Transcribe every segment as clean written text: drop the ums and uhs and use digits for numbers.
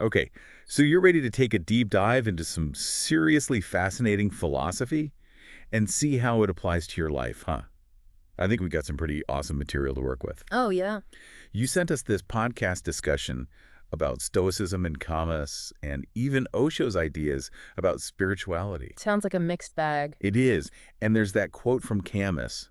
Okay, so you're ready to take a deep dive into some seriously fascinating philosophy and see how it applies to your life, huh? I think we got some pretty awesome material to work with. Oh, yeah. You sent us this podcast discussion about stoicism and Camus and even Osho's ideas about spirituality. Sounds like a mixed bag. It is, and there's that quote from Camus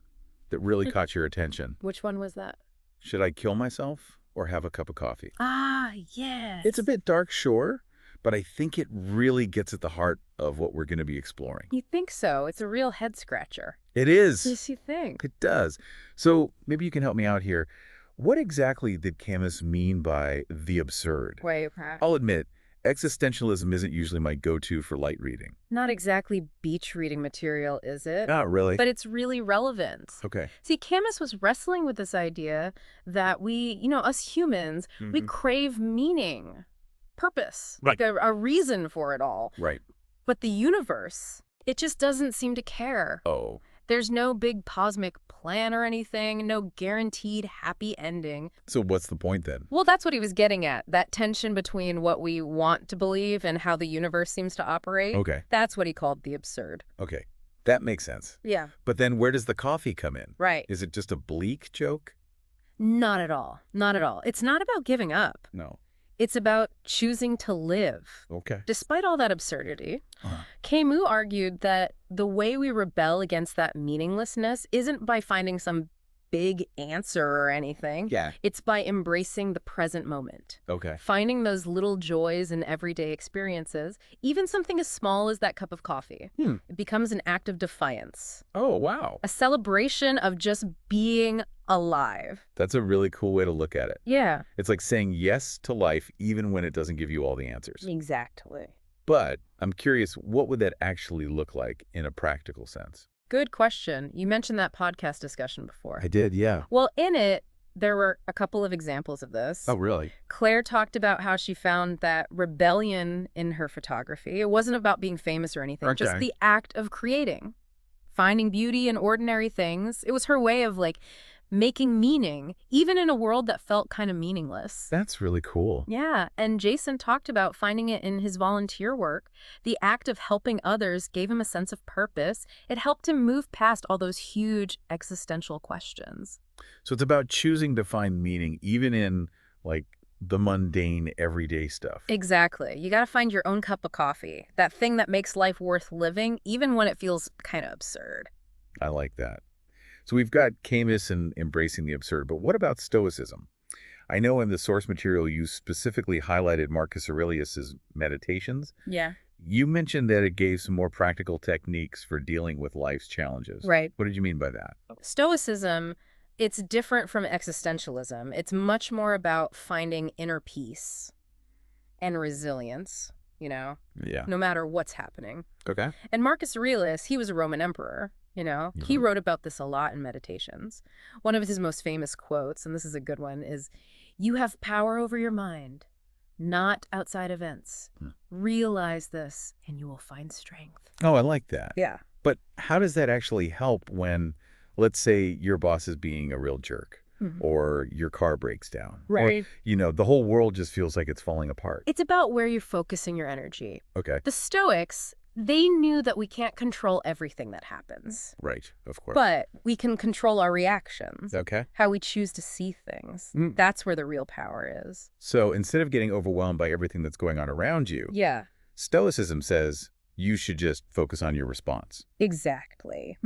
that really caught your attention. Which one was that? Should I kill myself or have a cup of coffee? Ah, yes. It's a bit dark, sure, but I think it really gets at the heart of what we're going to be exploring. You think so? It's a real head scratcher. It is. Yes, you think? It does. So maybe you can help me out here. What exactly did Camus mean by the absurd? Wait, Pat. I'll admit, existentialism isn't usually my go-to for light reading. Not exactly beach reading material, is it? Not really. But it's really relevant. Okay. See, Camus was wrestling with this idea that we, us humans, we crave meaning, purpose, Right. like a reason for it all. Right. But the universe, it just doesn't seem to care. Oh. There's no big cosmic plan or anything, no guaranteed happy ending. So what's the point then? Well, that's what he was getting at, that tension between what we want to believe and how the universe seems to operate. Okay. That's what he called the absurd. Okay. That makes sense. Yeah. But then where does the coffee come in? Right. Is it just a bleak joke? Not at all. Not at all. It's not about giving up. No. It's about choosing to live. Okay. Despite all that absurdity, Camus argued that the way we rebel against that meaninglessness isn't by finding some big answer or anything. Yeah. It's by embracing the present moment. Okay. Finding those little joys in everyday experiences, even something as small as that cup of coffee. It becomes an act of defiance. Oh, wow. A celebration of just being alive. That's a really cool way to look at it. Yeah. It's like saying yes to life even when it doesn't give you all the answers. Exactly. But I'm curious, what would that actually look like in a practical sense? Good question. You mentioned that podcast discussion before. I did, yeah. Well, in it, there were a couple of examples of this. Oh, really? Claire talked about how she found that rebellion in her photography. It wasn't about being famous or anything, just Okay. the act of creating, finding beauty in ordinary things. It was her way of, making meaning, even in a world that felt kind of meaningless. That's really cool. Yeah, and Jason talked about finding it in his volunteer work. The act of helping others gave him a sense of purpose. It helped him move past all those huge existential questions. So it's about choosing to find meaning even in, the mundane, everyday stuff. Exactly. You got to find your own cup of coffee, that thing that makes life worth living, even when it feels kind of absurd. I like that. So we've got Camus and embracing the absurd, but what about stoicism? I know in the source material you specifically highlighted Marcus Aurelius's meditations. Yeah. You mentioned that it gave some more practical techniques for dealing with life's challenges. Right. What did you mean by that? Stoicism, it's different from existentialism. It's much more about finding inner peace and resilience, Yeah. no matter what's happening. Okay. And Marcus Aurelius, he was a Roman emperor, He wrote about this a lot in Meditations. One of his most famous quotes, and this is a good one, is, "You have power over your mind, not outside events. Realize this, and you will find strength." Oh, I like that. Yeah. But how does that actually help when, let's say, your boss is being a real jerk or your car breaks down? Right. Or, the whole world just feels like it's falling apart. It's about where you're focusing your energy. Okay. The Stoics, they knew that we can't control everything that happens. Right. Of course. But we can control our reactions. Okay. How we choose to see things. That's where the real power is. So instead of getting overwhelmed by everything that's going on around you, Yeah, Stoicism says you should just focus on your response. exactly.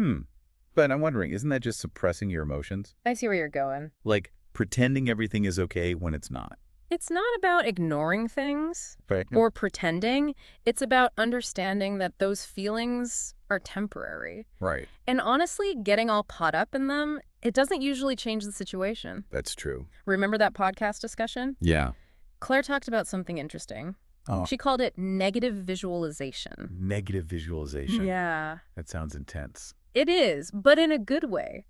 But I'm wondering, isn't that just suppressing your emotions? I see where you're going. Like pretending everything is okay when it's not. It's not about ignoring things Right. or pretending. It's about understanding that those feelings are temporary. Right. And honestly, getting all caught up in them, it doesn't usually change the situation. That's true. Remember that podcast discussion? Yeah. Claire talked about something interesting. Oh. She called it negative visualization. Negative visualization. Yeah. That sounds intense. It is, but in a good way.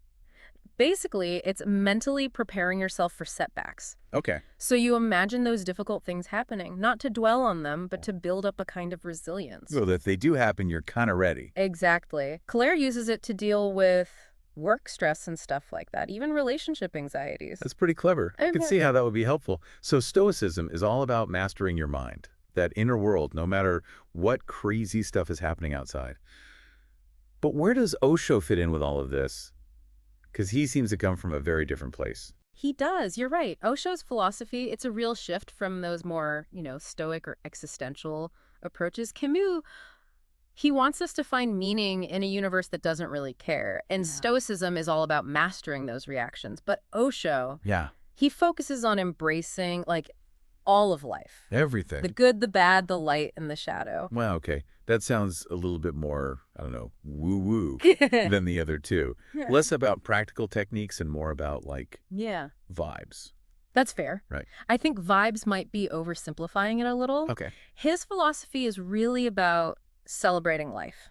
Basically, it's mentally preparing yourself for setbacks. Okay. So you imagine those difficult things happening, not to dwell on them, but to build up a kind of resilience. So that if they do happen, you're kind of ready. Exactly. Claire uses it to deal with work stress and stuff like that, even relationship anxieties. That's pretty clever. I can see how that would be helpful. So Stoicism is all about mastering your mind, that inner world, no matter what crazy stuff is happening outside. But where does Osho fit in with all of this? Because he seems to come from a very different place. He does. You're right. Osho's philosophy, it's a real shift from those more, stoic or existential approaches. Camus, he wants us to find meaning in a universe that doesn't really care. And Stoicism is all about mastering those reactions. But Osho, he focuses on embracing, all of life. Everything. The good, the bad, the light, and the shadow. Well, okay. That sounds a little bit more, I don't know, woo-woo than the other two. Less about practical techniques and more about, vibes. That's fair. Right. I think vibes might be oversimplifying it a little. Okay. His philosophy is really about celebrating life,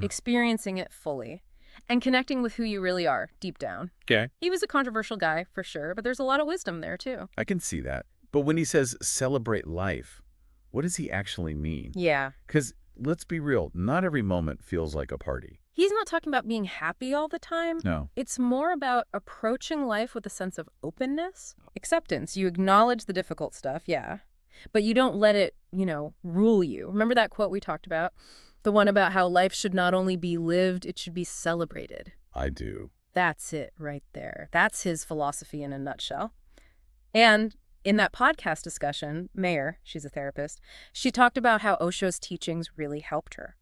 experiencing it fully, and connecting with who you really are deep down. Okay. He was a controversial guy, for sure, but there's a lot of wisdom there, too. I can see that. But when he says celebrate life, what does he actually mean? Yeah. Because let's be real, not every moment feels like a party. He's not talking about being happy all the time. No. It's more about approaching life with a sense of openness, acceptance. You acknowledge the difficult stuff, but you don't let it, rule you. Remember that quote we talked about? The one about how life should not only be lived, it should be celebrated. I do. That's it right there. That's his philosophy in a nutshell. And in that podcast discussion, Mayer, she's a therapist, she talked about how Osho's teachings really helped her.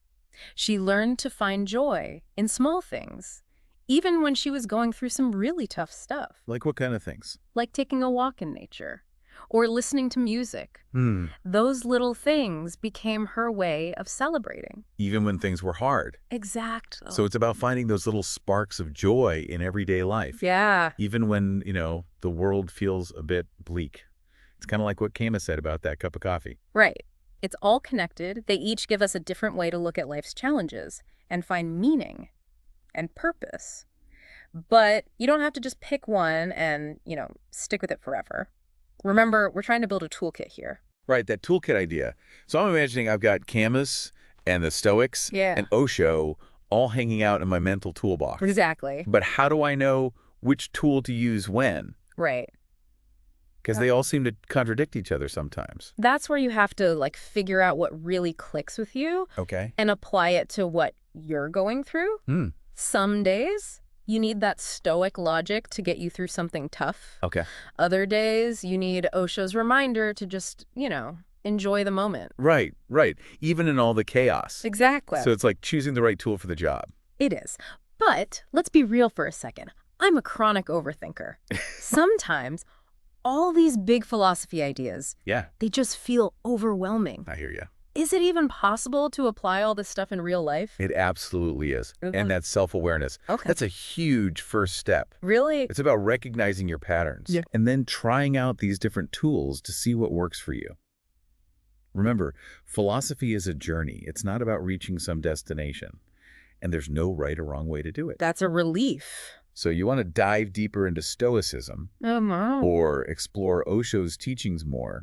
She learned to find joy in small things, even when she was going through some really tough stuff. Like what kind of things? Like taking a walk in nature or listening to music. Those little things became her way of celebrating. Even when things were hard. Exactly. So it's about finding those little sparks of joy in everyday life. Yeah. Even when, the world feels a bit bleak. It's kind of like what Camus said about that cup of coffee. Right. It's all connected. They each give us a different way to look at life's challenges and find meaning and purpose. But you don't have to just pick one and, stick with it forever. Remember, we're trying to build a toolkit here. Right, that toolkit idea. So I'm imagining I've got Camus and the Stoics and Osho all hanging out in my mental toolbox. Exactly. But how do I know which tool to use when? Right. Because they all seem to contradict each other sometimes. That's where you have to, figure out what really clicks with you. Okay. And apply it to what you're going through. Some days, you need that stoic logic to get you through something tough. Okay. Other days, you need Osho's reminder to just, enjoy the moment. Right. Even in all the chaos. Exactly. So it's like choosing the right tool for the job. It is. But let's be real for a second. I'm a chronic overthinker. Sometimes all these big philosophy ideas, they just feel overwhelming. I hear you. Is it even possible to apply all this stuff in real life? It absolutely is. And that's self-awareness. Okay. That's a huge first step. Really? It's about recognizing your patterns and then trying out these different tools to see what works for you. Remember, philosophy is a journey. It's not about reaching some destination. And there's no right or wrong way to do it. That's a relief. So you want to dive deeper into Stoicism or explore Osho's teachings more.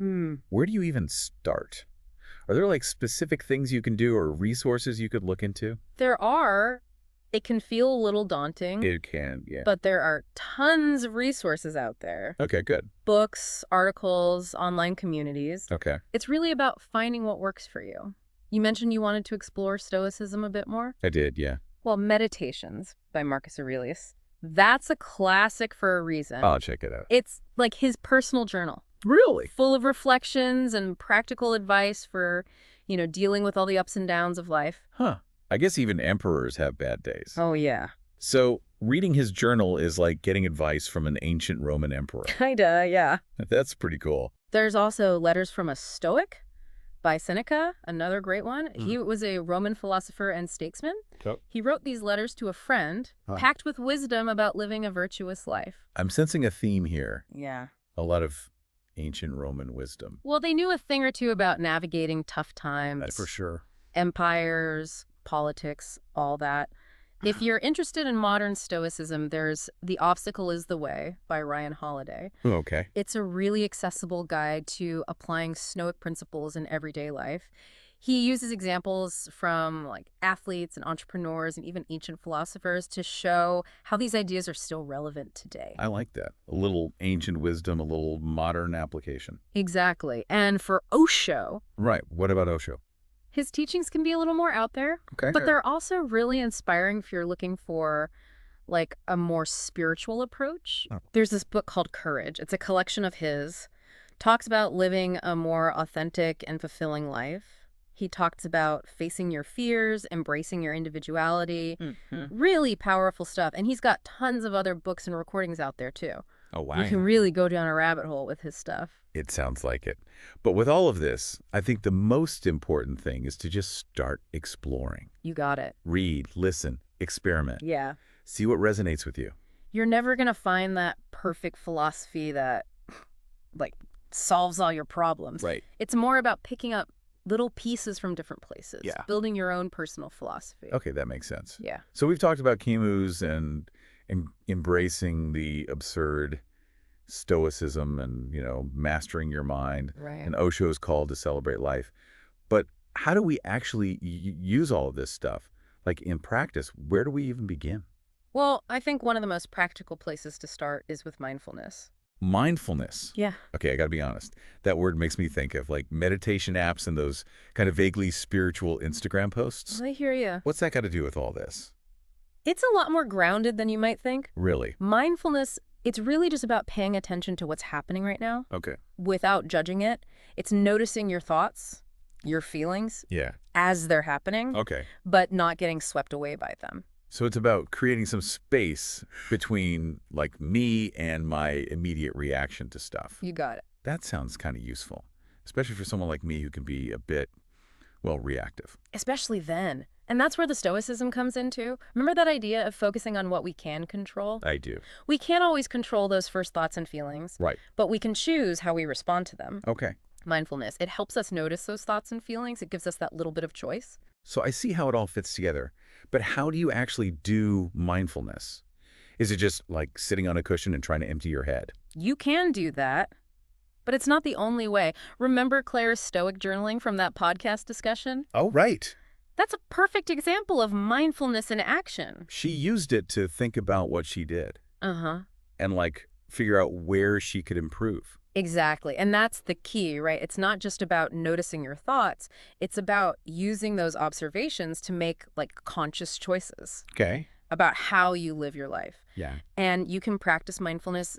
Where do you even start? Are there specific things you can do or resources you could look into? There are. It can feel a little daunting. It can, yeah. But there are tons of resources out there. Okay, good. Books, articles, online communities. Okay. It's really about finding what works for you. You mentioned you wanted to explore Stoicism a bit more? I did, yeah. Well, Meditations by Marcus Aurelius. That's a classic for a reason. I'll check it out. It's like his personal journal. Really? Full of reflections and practical advice for, dealing with all the ups and downs of life. Huh. I guess even emperors have bad days. Oh, yeah. So reading his journal is like getting advice from an ancient Roman emperor. Kinda, yeah. That's pretty cool. There's also Letters from a Stoic by Seneca, another great one. He was a Roman philosopher and statesman. Cool. He wrote these letters to a friend, packed with wisdom about living a virtuous life. I'm sensing a theme here. Yeah. A lot of ancient Roman wisdom. Well, they knew a thing or two about navigating tough times. For sure. Empires, politics, all that. If you're interested in modern Stoicism, there's The Obstacle is the Way by Ryan Holiday. Okay. It's a really accessible guide to applying Stoic principles in everyday life. He uses examples from like athletes and entrepreneurs and even ancient philosophers to show how these ideas are still relevant today. I like that. A little ancient wisdom, a little modern application. Exactly. And for Osho, Right. What about Osho? his teachings can be a little more out there, Okay. but they're also really inspiring if you're looking for like a more spiritual approach. Oh. There's this book called Courage. It's a collection of his. Talks about living a more authentic and fulfilling life. He talks about facing your fears, embracing your individuality. Really powerful stuff. And he's got tons of other books and recordings out there too. Oh, wow. You can really go down a rabbit hole with his stuff. It sounds like it. But with all of this, I think the most important thing is to just start exploring. You got it. Read, listen, experiment. Yeah. See what resonates with you. You're never going to find that perfect philosophy that like solves all your problems. Right. It's more about picking up little pieces from different places, Yeah. building your own personal philosophy. Okay, that makes sense. Yeah. So we've talked about Camus and embracing the absurd, stoicism and, mastering your mind, Right. and Osho's call to celebrate life. But how do we actually use all of this stuff? Like in practice, where do we even begin? Well, I think one of the most practical places to start is with mindfulness. Mindfulness. Yeah. Okay, I got to be honest. That word makes me think of like meditation apps and those kind of vaguely spiritual Instagram posts. I hear you. What's that got to do with all this? It's a lot more grounded than you might think. Really? Mindfulness, it's really just about paying attention to what's happening right now Okay. without judging it. It's noticing your thoughts, your feelings Yeah. as they're happening, Okay. but not getting swept away by them. So it's about creating some space between like me and my immediate reaction to stuff. You got it. That sounds kind of useful, especially for someone like me who can be a bit, well, reactive. Especially then. And that's where the stoicism comes into. Remember that idea of focusing on what we can control? I do. We can't always control those first thoughts and feelings, Right. but we can choose how we respond to them. Okay. Mindfulness, it helps us notice those thoughts and feelings. It gives us that little bit of choice. So I see how it all fits together, but how do you actually do mindfulness? Is it just like sitting on a cushion and trying to empty your head? You can do that, but it's not the only way. Remember Claire's Stoic journaling from that podcast discussion? Oh, right. That's a perfect example of mindfulness in action. She used it to think about what she did Uh-huh. and like figure out where she could improve. Exactly. And that's the key, right? It's not just about noticing your thoughts. It's about using those observations to make like conscious choices Okay. about how you live your life. Yeah. And you can practice mindfulness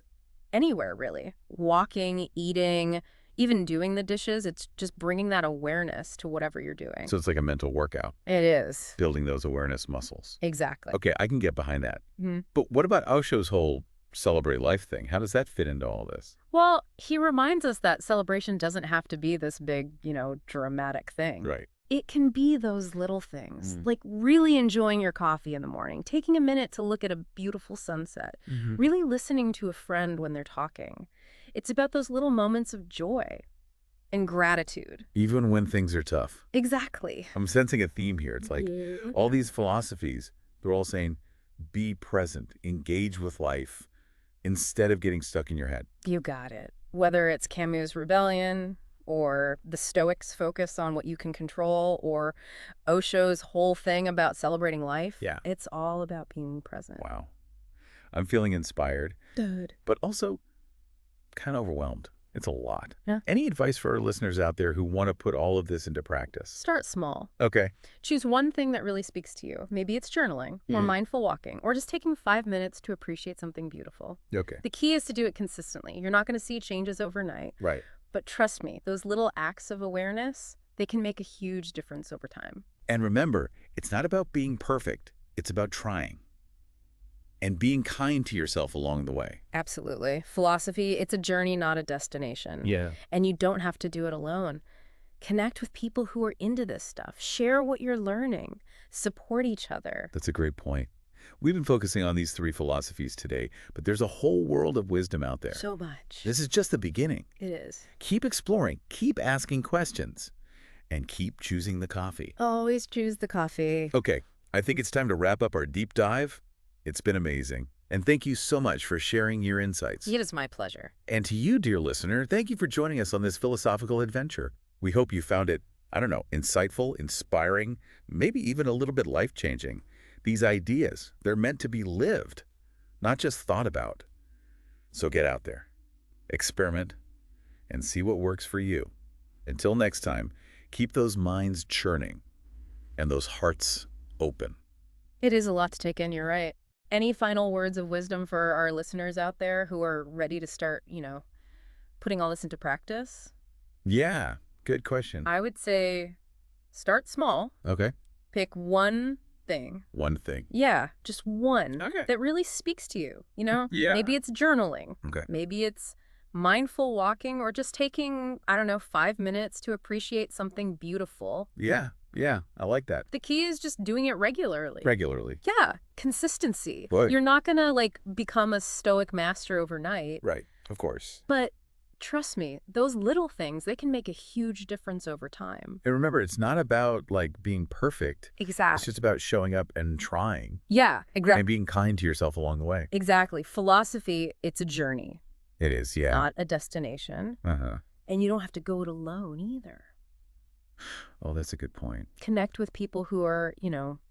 anywhere, really. Walking, eating, even doing the dishes. It's just bringing that awareness to whatever you're doing. So it's like a mental workout, It is. building those awareness muscles. Exactly. Okay, I can get behind that. Mhm. But what about Osho's whole celebrate life thing? How does that fit into all this? Well, he reminds us that celebration doesn't have to be this big, dramatic thing. Right. It can be those little things, like really enjoying your coffee in the morning, taking a minute to look at a beautiful sunset, really listening to a friend when they're talking. It's about those little moments of joy and gratitude. Even when things are tough. Exactly. I'm sensing a theme here. It's like all these philosophies, they're all saying, be present, engage with life, instead of getting stuck in your head. You got it. Whether it's Camus' Rebellion, or the Stoics' focus on what you can control, or Osho's whole thing about celebrating life. Yeah. It's all about being present. Wow. I'm feeling inspired, Dude. but also kind of overwhelmed. It's a lot. Yeah. Any advice for our listeners out there who want to put all of this into practice? Start small. Okay. Choose one thing that really speaks to you. Maybe it's journaling, or mindful walking, or just taking 5 minutes to appreciate something beautiful. Okay. The key is to do it consistently. You're not going to see changes overnight. Right. But trust me, those little acts of awareness, they can make a huge difference over time. And remember, it's not about being perfect. It's about trying and being kind to yourself along the way. Absolutely. Philosophy, it's a journey, not a destination. Yeah. And you don't have to do it alone. Connect with people who are into this stuff. Share what you're learning. Support each other. That's a great point. We've been focusing on these 3 philosophies today, but there's a whole world of wisdom out there. So much. This is just the beginning. It is. Keep exploring, keep asking questions, and keep choosing the coffee. Always choose the coffee. Okay, I think it's time to wrap up our deep dive. It's been amazing. And thank you so much for sharing your insights. It is my pleasure. And to you, dear listener, thank you for joining us on this philosophical adventure. We hope you found it I don't know, insightful, inspiring, maybe even a little bit life-changing. These ideas, they're meant to be lived, not just thought about. So get out there, experiment, and see what works for you. Until next time, keep those minds churning and those hearts open. It is a lot to take in, you're right. Any final words of wisdom for our listeners out there who are ready to start, putting all this into practice? Yeah, good question. I would say start small. Okay. Pick one thing. One thing. Yeah, just one Okay. that really speaks to you, Yeah. Maybe it's journaling. Okay. Maybe it's mindful walking or just taking, 5 minutes to appreciate something beautiful. Yeah, I like that. The key is just doing it regularly. Regularly. Yeah, consistency. Right. You're not going to become a stoic master overnight. Right, of course. But trust me, those little things, they can make a huge difference over time. And remember, it's not about being perfect. It's Exactly. just about showing up and trying Yeah, exactly. and being kind to yourself along the way. Exactly. Philosophy, it's a journey, It is, yeah. not a destination. Uh-huh. And you don't have to go it alone either. Oh, that's a good point. Connect with people who are,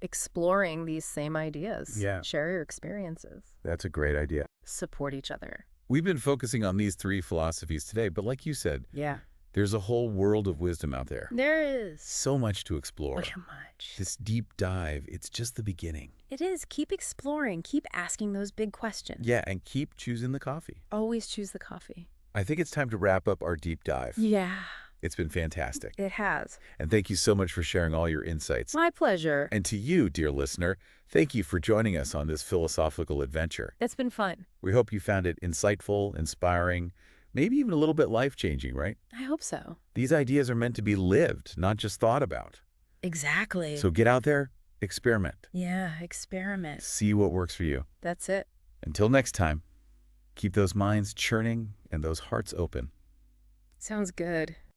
exploring these same ideas. Yeah. Share your experiences. That's a great idea. Support each other. We've been focusing on these 3 philosophies today, but like you said, Yeah. there's a whole world of wisdom out there. There is. So much to explore. So much. This deep dive, it's just the beginning. It is. Keep exploring. Keep asking those big questions. Yeah, and keep choosing the coffee. Always choose the coffee. I think it's time to wrap up our deep dive. Yeah, It's been fantastic. it has. And thank you so much for sharing all your insights. My pleasure. And to you, dear listener, thank you for joining us on this philosophical adventure. It's been fun. We hope you found it insightful, inspiring, maybe even a little bit life-changing, right? I hope so. These ideas are meant to be lived, not just thought about. Exactly. So get out there, experiment, yeah, experiment. see what works for you. That's it. Until next time, keep those minds churning and those hearts open. Sounds good.